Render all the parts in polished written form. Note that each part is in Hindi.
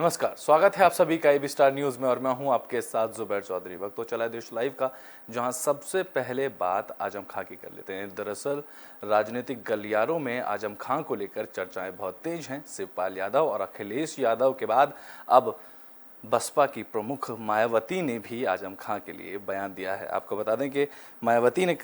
नमस्कार, स्वागत है आप सभी का एबी स्टार न्यूज में और मैं हूं आपके साथ जुबैर चौधरी। वक्त तो चला है देश लाइव का, जहां सबसे पहले बात आजम खां की कर लेते हैं। दरअसल राजनीतिक गलियारों में आजम खां को लेकर चर्चाएं बहुत तेज हैं। शिवपाल यादव और अखिलेश यादव के बाद अब बसपा की प्रमुख मायावती ने भी आजम खां के लिए बयान दिया है। आपको बता दें कि मायावती ने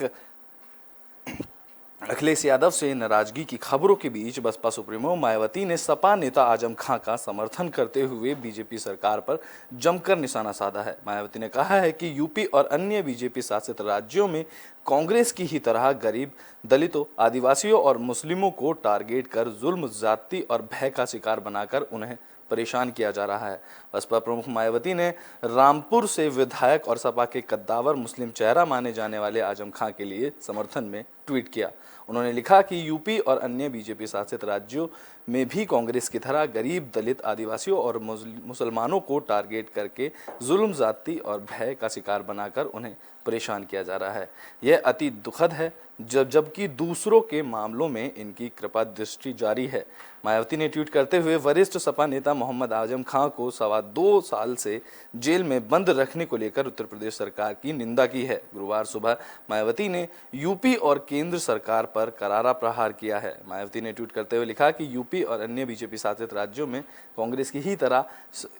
अखिलेश यादव से नाराजगी की खबरों के बीच बसपा सुप्रीमो मायावती ने सपा नेता आजम खां का समर्थन करते हुए बीजेपी सरकार पर जमकर निशाना साधा है। मायावती ने कहा है कि यूपी और अन्य बीजेपी शासित राज्यों में कांग्रेस की ही तरह गरीब, दलितों, आदिवासियों और मुस्लिमों को टारगेट कर जुल्म, जाति और भय का शिकार बनाकर उन्हें परेशान किया जा रहा है। बसपा प्रमुख मायावती ने रामपुर से विधायक और सपा के कद्दावर मुस्लिम चेहरा माने जाने वाले आजम खां के लिए समर्थन में ट्वीट किया। उन्होंने लिखा कि यूपी और अन्य बीजेपी शासित राज्यों में भी कांग्रेस की तरह गरीब, दलित, आदिवासियों और मुसलमानों को टारगेट करके जुल्म, जाति और भय का शिकार बनाकर उन्हें परेशान किया जा रहा है। यह अति दुखद है, जबकि दूसरों के मामलों में इनकी कृपा दृष्टि जारी है। मायावती ने ट्वीट करते हुए वरिष्ठ सपा नेता मोहम्मद आजम खां को 2.25 साल से जेल में बंद रखने को लेकर उत्तर प्रदेश सरकार की निंदा की है। गुरुवार सुबह मायावती ने यूपी और केंद्र सरकार पर करारा प्रहार किया है। मायावती ने ट्वीट करते हुए लिखा कि यूपी और अन्य बीजेपी शासित राज्यों में कांग्रेस की ही तरह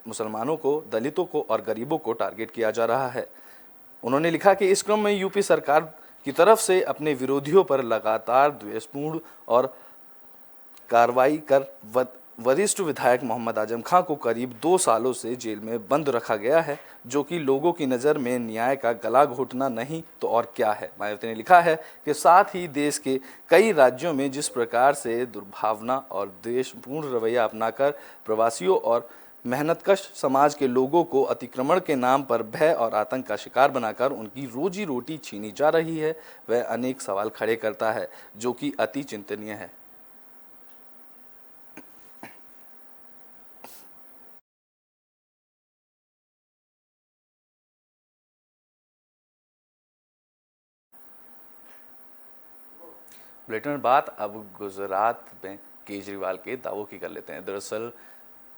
मुसलमानों को, दलितों को और गरीबों को टारगेट किया जा रहा है। उन्होंने लिखा कि इस क्रम में यूपी सरकार की तरफ से अपने विरोधियों पर लगातार द्वेषपूर्ण और कार्रवाई कर वरिष्ठ विधायक मोहम्मद आजम खां को करीब 2 सालों से जेल में बंद रखा गया है, जो कि लोगों की नज़र में न्याय का गला घोटना नहीं तो और क्या है। मायावती ने लिखा है कि साथ ही देश के कई राज्यों में जिस प्रकार से दुर्भावना और द्वेषपूर्ण रवैया अपनाकर प्रवासियों और मेहनतकश समाज के लोगों को अतिक्रमण के नाम पर भय और आतंक का शिकार बनाकर उनकी रोजी रोटी छीनी जा रही है, वह अनेक सवाल खड़े करता है, जो कि अति चिंतनीय है। बुलेटिन बात अब गुजरात में केजरीवाल के दावों की कर लेते हैं। दरअसल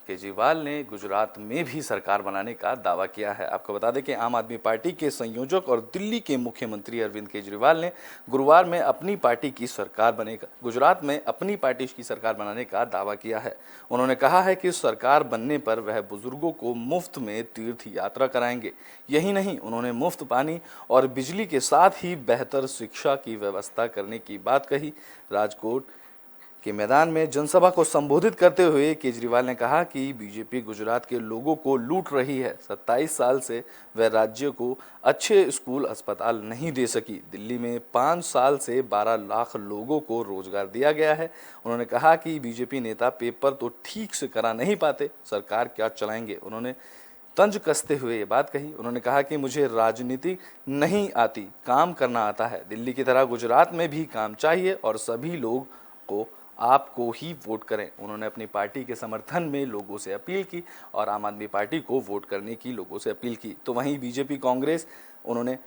केजरीवाल ने गुजरात में भी सरकार बनाने का दावा किया है। आपको बता दें कि आम आदमी पार्टी के संयोजक और दिल्ली के मुख्यमंत्री अरविंद केजरीवाल ने गुरुवार में अपनी पार्टी की सरकार बनेगा गुजरात में अपनी पार्टी की सरकार बनाने का दावा किया है। उन्होंने कहा है कि सरकार बनने पर वह बुजुर्गों को मुफ्त में तीर्थ यात्रा कराएंगे। यही नहीं, उन्होंने मुफ्त पानी और बिजली के साथ ही बेहतर शिक्षा की व्यवस्था करने की बात कही। राजकोट के मैदान में जनसभा को संबोधित करते हुए केजरीवाल ने कहा कि बीजेपी गुजरात के लोगों को लूट रही है। 27 साल से वह राज्य को अच्छे स्कूल, अस्पताल नहीं दे सकी। दिल्ली में 5 साल से 12 लाख लोगों को रोजगार दिया गया है। उन्होंने कहा कि बीजेपी नेता पेपर तो ठीक से करा नहीं पाते, सरकार क्या चलाएंगे। उन्होंने तंज कसते हुए ये बात कही। उन्होंने कहा कि मुझे राजनीति नहीं आती, काम करना आता है। दिल्ली की तरह गुजरात में भी काम चाहिए और सभी लोग को आपको ही वोट करें। उन्होंने अपनी पार्टी के समर्थन में लोगों से अपील की और आम आदमी पार्टी को वोट करने की लोगों से अपील की। तो वहीं उन्होंने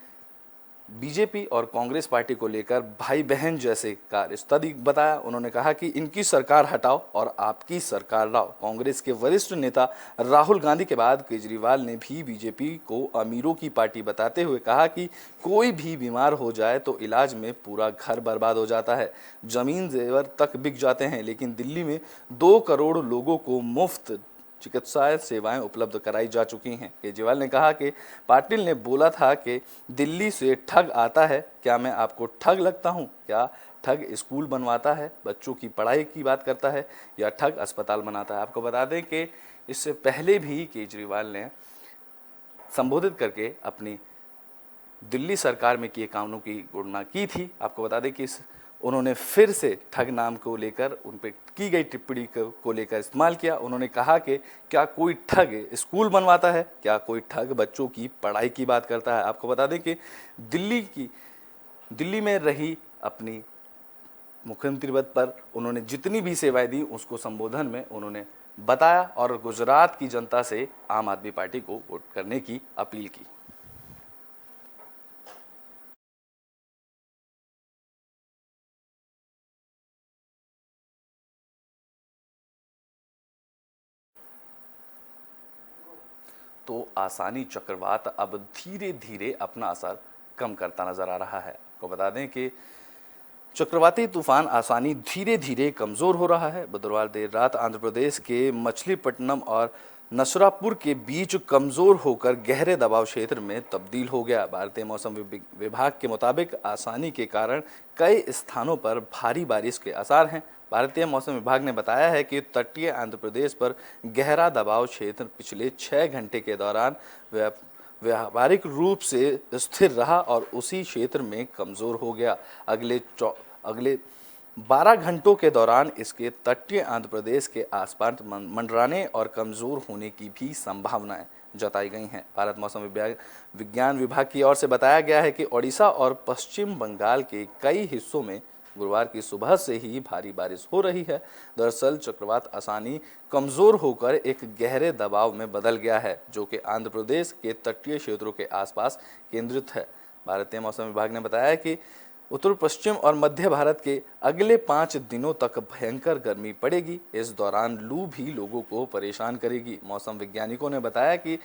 बीजेपी और कांग्रेस पार्टी को लेकर भाई बहन जैसे का रिश्ता बताया। उन्होंने कहा कि इनकी सरकार हटाओ और आपकी सरकार लाओ। कांग्रेस के वरिष्ठ नेता राहुल गांधी के बाद केजरीवाल ने भी बीजेपी को अमीरों की पार्टी बताते हुए कहा कि कोई भी बीमार हो जाए तो इलाज में पूरा घर बर्बाद हो जाता है, जमीन जेवर तक बिक जाते हैं, लेकिन दिल्ली में 2 करोड़ लोगों को मुफ्त चिकित्सा सेवाएं उपलब्ध कराई जा चुकी हैं। केजरीवाल ने कहा कि पाटिल ने बोला था कि दिल्ली से ठग आता है। क्या मैं आपको ठग लगता हूं? क्या ठग स्कूल बनवाता है, बच्चों की पढ़ाई की बात करता है, या ठग अस्पताल बनाता है? आपको बता दें कि इससे पहले भी केजरीवाल ने संबोधित करके अपनी दिल्ली सरकार में किए कामों की गणना की थी। आपको बता दें कि उन्होंने फिर से ठग नाम को लेकर उन पर की गई टिप्पणी को लेकर इस्तेमाल किया। उन्होंने कहा कि क्या कोई ठग स्कूल बनवाता है, क्या कोई ठग बच्चों की पढ़ाई की बात करता है। आपको बता दें कि दिल्ली में रही अपनी मुख्यमंत्री पद पर उन्होंने जितनी भी सेवाएं दी उसको संबोधन में उन्होंने बताया और गुजरात की जनता से आम आदमी पार्टी को वोट करने की अपील की। तो आसानी चक्रवात अब धीरे धीरे अपना असर कम करता नजर आ रहा है। आपको बता दें कि चक्रवाती तूफान आसानी धीरे धीरे कमजोर हो रहा है। बुधवार देर रात आंध्र प्रदेश के मछलीपट्टनम और नसरापुर के बीच कमजोर होकर गहरे दबाव क्षेत्र में तब्दील हो गया। भारतीय मौसम विभाग के मुताबिक आसानी के कारण कई स्थानों पर भारी बारिश के आसार हैं। भारतीय मौसम विभाग ने बताया है कि तटीय आंध्र प्रदेश पर गहरा दबाव क्षेत्र पिछले 6 घंटे के दौरान व्यावहारिक रूप से स्थिर रहा और उसी क्षेत्र में कमजोर हो गया। अगले 12 घंटों के दौरान इसके तटीय आंध्र प्रदेश के आसपास मंडराने और कमजोर होने की भी संभावनाएं जताई गई हैं। भारत मौसम विज्ञान विभाग की ओर से बताया गया है कि ओडिशा और पश्चिम बंगाल के कई हिस्सों में गुरुवार की सुबह से ही भारी बारिश हो रही है। दरअसल चक्रवात आसानी कमजोर होकर एक गहरे दबाव में बदल गया है, जो कि आंध्र प्रदेश के तटीय क्षेत्रों के आसपास केंद्रित है। भारतीय मौसम विभाग ने बताया कि उत्तर पश्चिम और मध्य भारत के अगले 5 दिनों तक भयंकर गर्मी पड़ेगी। इस दौरान लू भी लोगों को परेशान करेगी। मौसम वैज्ञानिकों ने बताया कि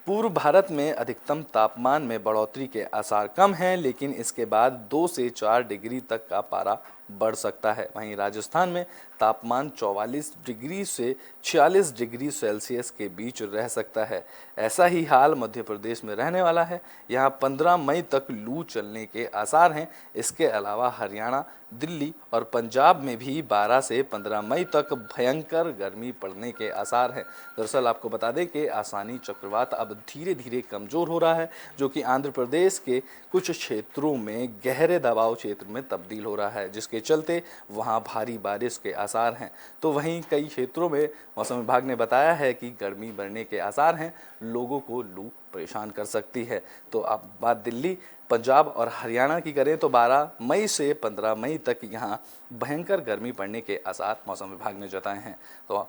पूर्व भारत में अधिकतम तापमान में बढ़ोतरी के आसार कम हैं, लेकिन इसके बाद 2 से 4 डिग्री तक का पारा बढ़ सकता है। वहीं राजस्थान में तापमान 44 डिग्री से 46 डिग्री सेल्सियस के बीच रह सकता है। ऐसा ही हाल मध्य प्रदेश में रहने वाला है। यहाँ 15 मई तक लू चलने के आसार हैं। इसके अलावा हरियाणा, दिल्ली और पंजाब में भी 12 से 15 मई तक भयंकर गर्मी पड़ने के आसार हैं। दरअसल आपको बता दें कि आसानी चक्रवात अब धीरे धीरे कमजोर हो रहा है, जो कि आंध्र प्रदेश के कुछ क्षेत्रों में गहरे दबाव क्षेत्र में तब्दील हो रहा है, जिसके चलते वहां भारी बारिश के आसार हैं। तो वहीं कई क्षेत्रों में मौसम विभाग ने बताया है कि गर्मी बढ़ने के आसार हैं, लोगों को लू परेशान कर सकती है। तो अब बात दिल्ली, पंजाब और हरियाणा की करें तो 12 मई से 15 मई तक यहाँ भयंकर गर्मी पड़ने के आसार मौसम विभाग ने जताए हैं। तो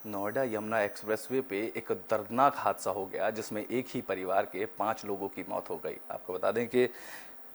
नोएडा यमुना एक्सप्रेसवे पे एक दर्दनाक हादसा हो गया, जिसमें एक ही परिवार के 5 लोगों की मौत हो गई। आपको बता दें कि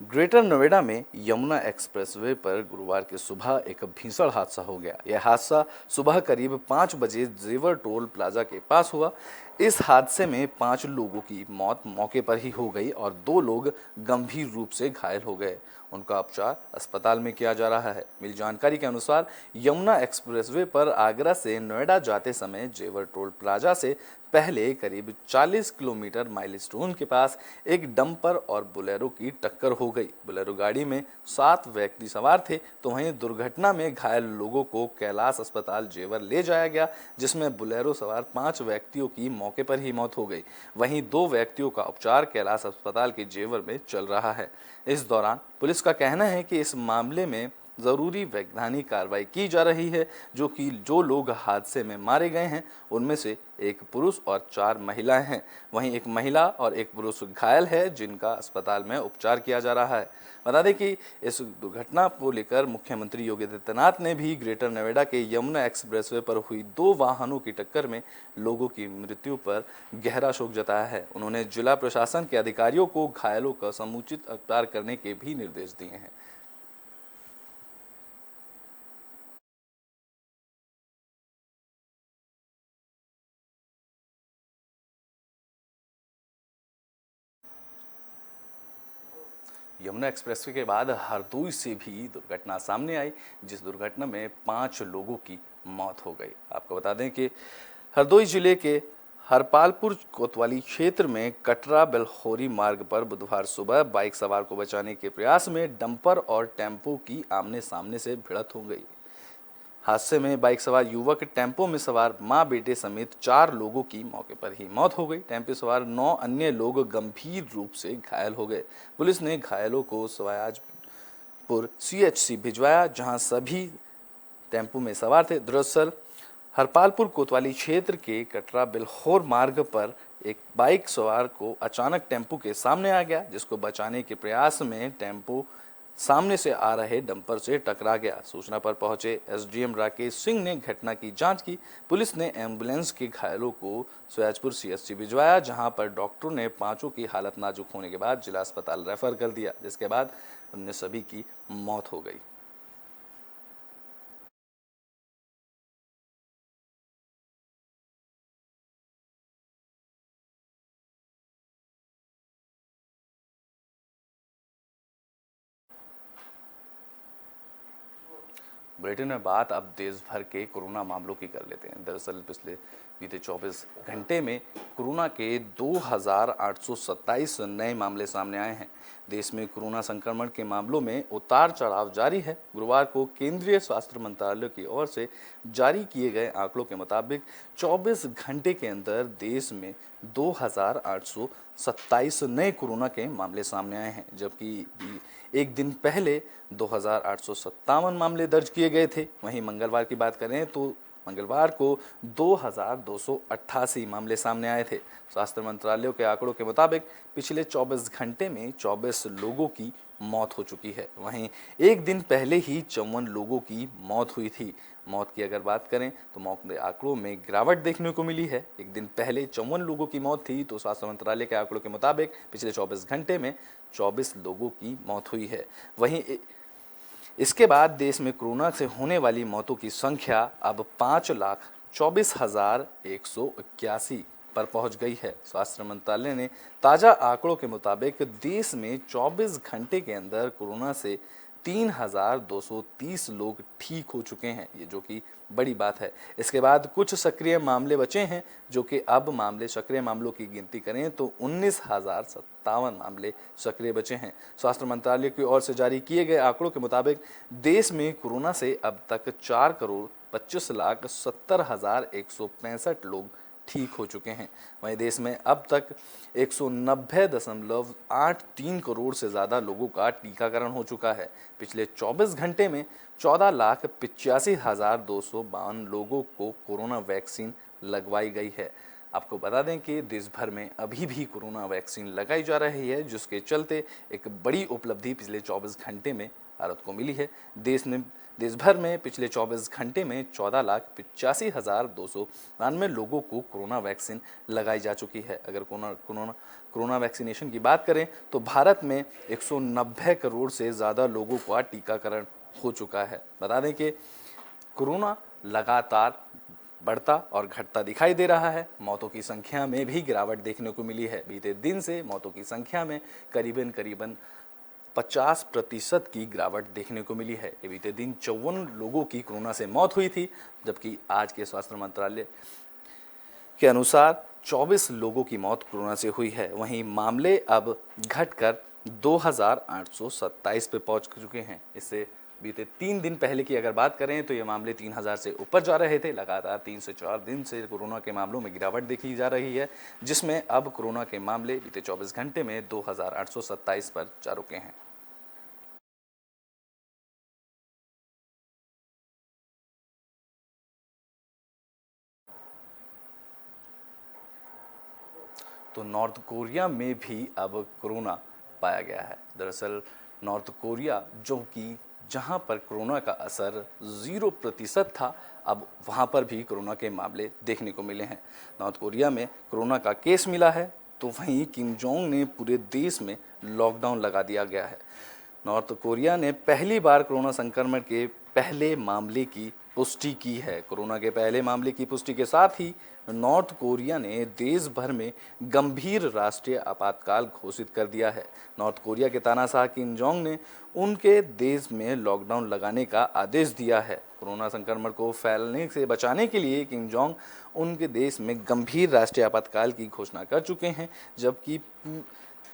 ग्रेटर नोएडा में यमुना एक्सप्रेसवे पर गुरुवार की सुबह एक भीषण हादसा हो गया। यह हादसा सुबह करीब 5 बजे जेवर टोल प्लाजा के पास हुआ। इस हादसे में 5 लोगों की मौत मौके पर ही हो गई और 2 लोग गंभीर रूप से घायल हो गए। उनका उपचार अस्पताल में किया जा रहा है। मिली जानकारी के अनुसार यमुना एक्सप्रेसवे पर आगरा से नोएडा जाते समय जेवर टोल प्लाजा से पहले करीब 40 किलोमीटर माइलस्टोन के पास एक डंपर और बुलेरो की टक्कर हो गई। बुलेरो गाड़ी में 7 व्यक्ति सवार थे, तो वहीं दुर्घटना में घायल लोगों को कैलाश अस्पताल जेवर ले जाया गया, जिसमें बुलेरो सवार 5 व्यक्तियों की मौके पर ही मौत हो गई। वहीं 2 व्यक्तियों का उपचार कैलाश अस्पताल के जेवर में चल रहा है। इस दौरान पुलिस का कहना है कि इस मामले में जरूरी वैधानिक कार्रवाई की जा रही है, जो लोग हादसे में मारे गए हैं उनमें से एक पुरुष और 4 महिलाएं हैं। वहीं एक महिला और एक पुरुष घायल है, जिनका अस्पताल में उपचार किया जा रहा है। बता दें कि इस दुर्घटना को लेकर मुख्यमंत्री योगी आदित्यनाथ ने भी ग्रेटर नोएडा के यमुना एक्सप्रेसवे पर हुई 2 वाहनों की टक्कर में लोगों की मृत्यु पर गहरा शोक जताया है। उन्होंने जिला प्रशासन के अधिकारियों को घायलों का समुचित उपचार करने के भी निर्देश दिए हैं। यमुना एक्सप्रेसवे के बाद हरदोई से भी दुर्घटना सामने आई, जिस दुर्घटना में 5 लोगों की मौत हो गई। आपको बता दें कि हरदोई जिले के हरपालपुर कोतवाली क्षेत्र में कटरा बेलखोरी मार्ग पर बुधवार सुबह बाइक सवार को बचाने के प्रयास में डंपर और टेम्पो की आमने सामने से भिड़ंत हो गई। हादसे में बाइक सवार युवक टेम्पो में सवार मां बेटे समेत 4 लोगों की मौके पर ही मौत हो गई। टेम्पो सवार 9 अन्य लोग गंभीर रूप से घायल हो गए। पुलिस ने घायलों को सवायाजपुर CHC भिजवाया, जहां सभी टेम्पो में सवार थे। दरअसल हरपालपुर कोतवाली क्षेत्र के कटरा बेलखोर मार्ग पर एक बाइक सवार को अचानक टेम्पो के सामने आ गया, जिसको बचाने के प्रयास में टेम्पो सामने से आ रहे डंपर से टकरा गया। सूचना पर पहुंचे एसडीएम राकेश सिंह ने घटना की जांच की। पुलिस ने एम्बुलेंस के घायलों को सयाजपुर सीएचसी भिजवाया, जहां पर डॉक्टरों ने पांचों की हालत नाजुक होने के बाद जिला अस्पताल रेफर कर दिया, जिसके बाद उनमें सभी की मौत हो गई। बुलेटिन में बात अब देश भर के कोरोना मामलों की कर लेते हैं। दरअसल पिछले बीते 24 घंटे में कोरोना के 2,827 नए मामले सामने आए हैं। देश में कोरोना संक्रमण के मामलों में उतार चढ़ाव जारी है। गुरुवार को केंद्रीय स्वास्थ्य मंत्रालय की ओर से जारी किए गए आंकड़ों के मुताबिक 24 घंटे के अंदर देश में 2,827 नए कोरोना के मामले सामने आए हैं, जबकि एक दिन पहले 2,857 मामले दर्ज किए गए थे। वहीं मंगलवार की बात करें तो मंगलवार को 2,288 मामले सामने आए थे। स्वास्थ्य मंत्रालय के आंकड़ों के मुताबिक पिछले 24 घंटे में 24 लोगों की मौत हो चुकी है। वहीं एक दिन पहले ही 54 लोगों की मौत हुई थी। मौत की अगर बात करें तो मौत के आंकड़ों में गिरावट देखने को मिली है। एक दिन पहले 54 लोगों की मौत थी, तो स्वास्थ्य मंत्रालय के आंकड़ों के मुताबिक पिछले 24 घंटे में 24 लोगों की मौत हुई है। वहीं इसके बाद देश में कोरोना से होने वाली मौतों की संख्या अब 5,24,181 पर पहुंच गई है। स्वास्थ्य मंत्रालय ने ताजा आंकड़ों के मुताबिक देश में 24 घंटे के अंदर कोरोना से 3,230 लोग ठीक हो चुके हैं, ये जो कि बड़ी बात है। इसके बाद कुछ सक्रिय मामले बचे हैं, जो कि अब सक्रिय मामलों की गिनती करें तो 19,057 मामले सक्रिय बचे हैं। स्वास्थ्य मंत्रालय की ओर से जारी किए गए आंकड़ों के मुताबिक देश में कोरोना से अब तक 4,25,70,165 लोग ठीक हो चुके हैं। वहीं देश में अब तक 190.83 करोड़ से ज़्यादा लोगों का टीकाकरण हो चुका है। पिछले 24 घंटे में 14,85,252 लोगों को कोरोना वैक्सीन लगवाई गई है। आपको बता दें कि देश भर में अभी भी कोरोना वैक्सीन लगाई जा रही है, जिसके चलते एक बड़ी उपलब्धि पिछले 24 घंटे में भारत को मिली है। देश भर में पिछले 24 घंटे में 14,85,292 लोगों को कोरोना वैक्सीन लगाई जा चुकी है। अगर कोरोना वैक्सीनेशन की बात करें तो भारत में 190 करोड़ से ज़्यादा लोगों का टीकाकरण हो चुका है। बता दें कि कोरोना लगातार बढ़ता और घटता दिखाई दे रहा है। मौतों की संख्या में भी गिरावट देखने को मिली है। बीते दिन से मौतों की संख्या में करीबन 50% की गिरावट देखने को मिली है। बीते दिन 54 लोगों की कोरोना से मौत हुई थी, जबकि आज के स्वास्थ्य मंत्रालय के अनुसार 24 लोगों की मौत कोरोना से हुई है। वहीं मामले अब घटकर 2,827 पे पहुंच चुके हैं। इससे बीते 3 दिन पहले की अगर बात करें तो ये मामले 3,000 से ऊपर जा रहे थे। लगातार 3 से 4 दिन से कोरोना के मामलों में गिरावट देखी जा रही है, जिसमें अब कोरोना के मामले बीते 24 घंटे में 2,827 पर जा रुके हैं। तो नॉर्थ कोरिया में भी अब कोरोना पाया गया है। दरअसल नॉर्थ कोरिया, जो कि जहां पर कोरोना का असर 0% था, अब वहां पर भी कोरोना के मामले देखने को मिले हैं। नॉर्थ कोरिया में कोरोना का केस मिला है, तो वहीं किम जोंग ने पूरे देश में लॉकडाउन लगा दिया गया है। नॉर्थ कोरिया ने पहली बार कोरोना संक्रमण के पहले मामले की पुष्टि की है। कोरोना के पहले मामले की पुष्टि के साथ ही नॉर्थ कोरिया ने देश भर में गंभीर राष्ट्रीय आपातकाल घोषित कर दिया है। नॉर्थ कोरिया के तानाशाह किम जोंग ने उनके देश में लॉकडाउन लगाने का आदेश दिया है। कोरोना संक्रमण को फैलने से बचाने के लिए किम जोंग उनके देश में गंभीर राष्ट्रीय आपातकाल की घोषणा कर चुके हैं, जबकि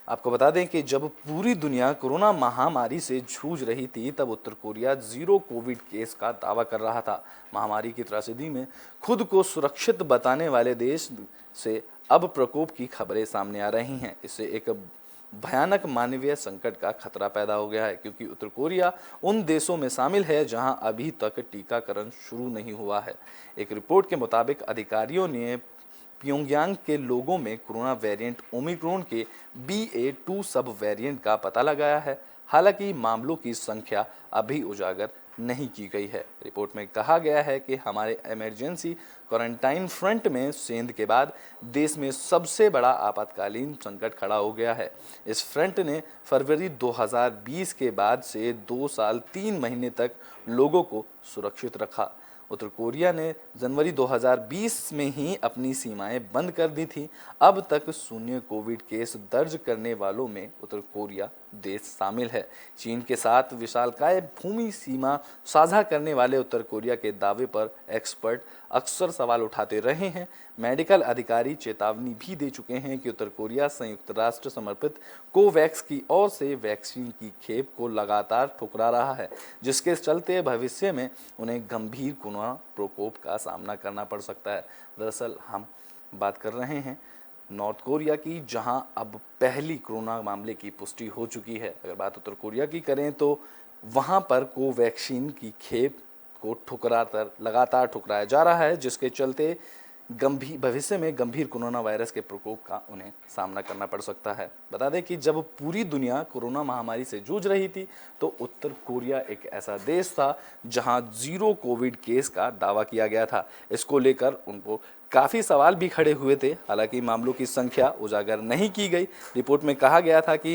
आपको बता दें कि जब पूरी दुनिया कोरोना महामारी से जूझ रही थी, तब उत्तर कोरिया 0 कोविड केस का दावा कर रहा था। महामारी की त्रासदी में खुद को सुरक्षित बताने वाले देश से अब प्रकोप की खबरें सामने आ रही हैं। इससे एक भयानक मानवीय संकट का खतरा पैदा हो गया है, क्योंकि उत्तर कोरिया उन देशों में शामिल है जहां अभी तक टीकाकरण शुरू नहीं हुआ है। एक रिपोर्ट के मुताबिक अधिकारियों ने प्योंगयांग के लोगों में कोरोना वेरिएंट ओमिक्रॉन के BA.2 सब वेरिएंट का पता लगाया है। हालांकि मामलों की संख्या अभी उजागर नहीं की गई है। रिपोर्ट में कहा गया है कि हमारे इमरजेंसी क्वारंटाइन फ्रंट में सेंध के बाद देश में सबसे बड़ा आपातकालीन संकट खड़ा हो गया है। इस फ्रंट ने फरवरी 2020 के बाद से 2 साल 3 महीने तक लोगों को सुरक्षित रखा। उत्तर कोरिया ने जनवरी 2020 में ही अपनी सीमाएं बंद कर दी थी। अब तक शून्य कोविड केस दर्ज करने वालों में उत्तर कोरिया देश शामिल है। चीन के साथ विशालकाय भूमि सीमा साझा करने वाले उत्तर कोरिया के दावे पर एक्सपर्ट अक्सर सवाल उठाते रहे हैं। मेडिकल अधिकारी चेतावनी भी दे चुके हैं कि उत्तर कोरिया संयुक्त राष्ट्र समर्पित कोवैक्स की ओर से वैक्सीन की खेप को लगातार ठुकरा रहा है, जिसके चलते भविष्य में उन्हें गंभीर कोरोना प्रकोप का सामना करना पड़ सकता है। दरअसल हम बात कर रहे हैं नॉर्थ कोरिया की, जहां अब पहली कोरोना मामले की पुष्टि हो चुकी है। अगर बात उत्तर कोरिया की करें तो वहां पर कोवैक्सीन की खेप को लगातार ठुकराया जा रहा है, जिसके चलते भविष्य में गंभीर कोरोना वायरस के प्रकोप का उन्हें सामना करना पड़ सकता है। बता दें कि जब पूरी दुनिया कोरोना महामारी से जूझ रही थी तो उत्तर कोरिया एक ऐसा देश था जहां 0 कोविड केस का दावा किया गया था। इसको लेकर उनको काफ़ी सवाल भी खड़े हुए थे। हालांकि मामलों की संख्या उजागर नहीं की गई। रिपोर्ट में कहा गया था कि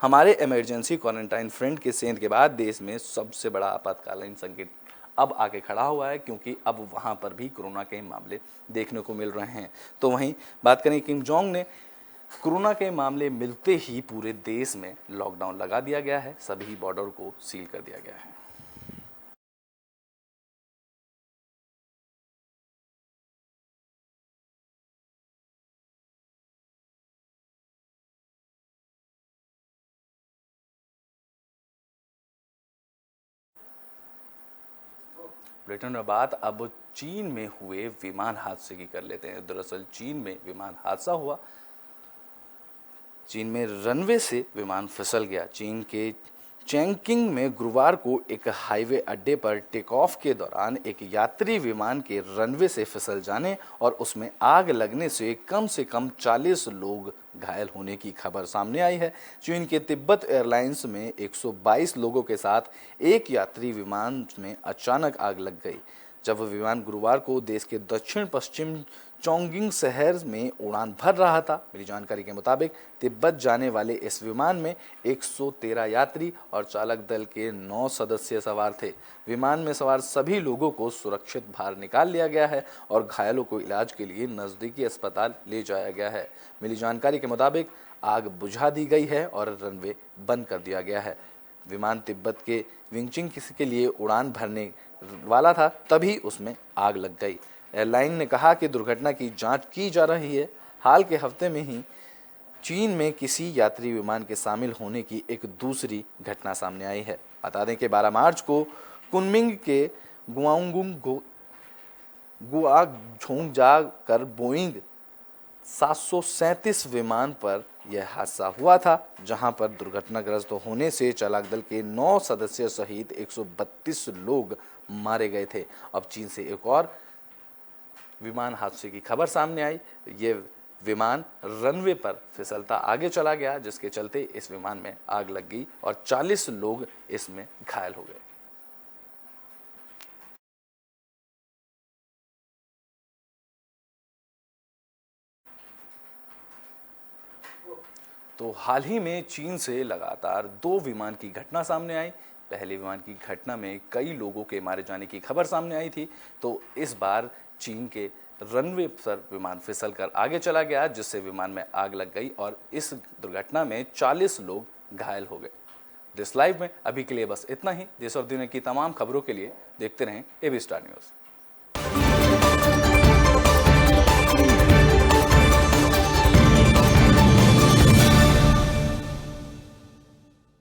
हमारे इमरजेंसी क्वारंटाइन फ्रंट के सेंध के बाद देश में सबसे बड़ा आपातकालीन संकट अब आके खड़ा हुआ है, क्योंकि अब वहां पर भी कोरोना के मामले देखने को मिल रहे हैं। तो वहीं बात करें, किम जोंग ने कोरोना के मामले मिलते ही पूरे देश में लॉकडाउन लगा दिया गया है, सभी बॉर्डर को सील कर दिया गया है। ब्रिटेन में बात अब चीन में हुए विमान हादसे की कर लेते हैं। दरअसल चीन में विमान हादसा हुआ। चीन में रनवे से विमान फिसल गया। चीन के चैंगकिंग में गुरुवार को एक हाईवे अड्डे पर टेक ऑफ के दौरान एक यात्री विमान के रनवे से फिसल जाने और उसमें आग लगने से कम 40 लोग घायल होने की खबर सामने आई है। चीन के तिब्बत एयरलाइंस में 122 लोगों के साथ एक यात्री विमान में अचानक आग लग गई। जब विमान गुरुवार को देश के दक्षिण पश्चिम चोंगिंग शहर में उड़ान भर रहा था। मिली जानकारी के मुताबिक तिब्बत जाने वाले इस विमान में 113 यात्री और चालक दल के 9 सदस्य सवार थे। विमान में सवार सभी लोगों को सुरक्षित बाहर निकाल लिया गया है और घायलों को इलाज के लिए नज़दीकी अस्पताल ले जाया गया है। मिली जानकारी के मुताबिक आग बुझा दी गई है और रनवे बंद कर दिया गया है। विमान तिब्बत के विंगचिंग के लिए उड़ान भरने वाला था, तभी उसमें आग लग गई। एयरलाइन ने कहा कि दुर्घटना की जांच की जा रही है। हाल के हफ्ते में ही चीन में किसी यात्री विमान के शामिल होने की एक दूसरी घटना सामने आई है। बता दें कि 12 मार्च को कुनमिंग के गुआंगझोंग जाकर बोइंग 737 विमान पर यह हादसा हुआ था, जहां पर दुर्घटनाग्रस्त होने से चालक दल के 9 सदस्य सहित 132 लोग मारे गए थे। अब चीन से एक और विमान हादसे की खबर सामने आई। ये विमान रनवे पर फिसलता आगे चला गया, जिसके चलते इस विमान में आग लग गई और 40 लोग इसमें घायल हो गए। तो हाल ही में चीन से लगातार 2 विमान की घटना सामने आई। पहले विमान की घटना में कई लोगों के मारे जाने की खबर सामने आई थी, तो इस बार चीन के रनवे पर विमान फिसल कर आगे चला गया, जिससे विमान में आग लग गई और इस दुर्घटना में 40 लोग घायल हो गए। देश लाइव में अभी के लिए बस इतना ही। देश और दुनिया की तमाम खबरों के लिए देखते रहें एबी स्टार न्यूज़।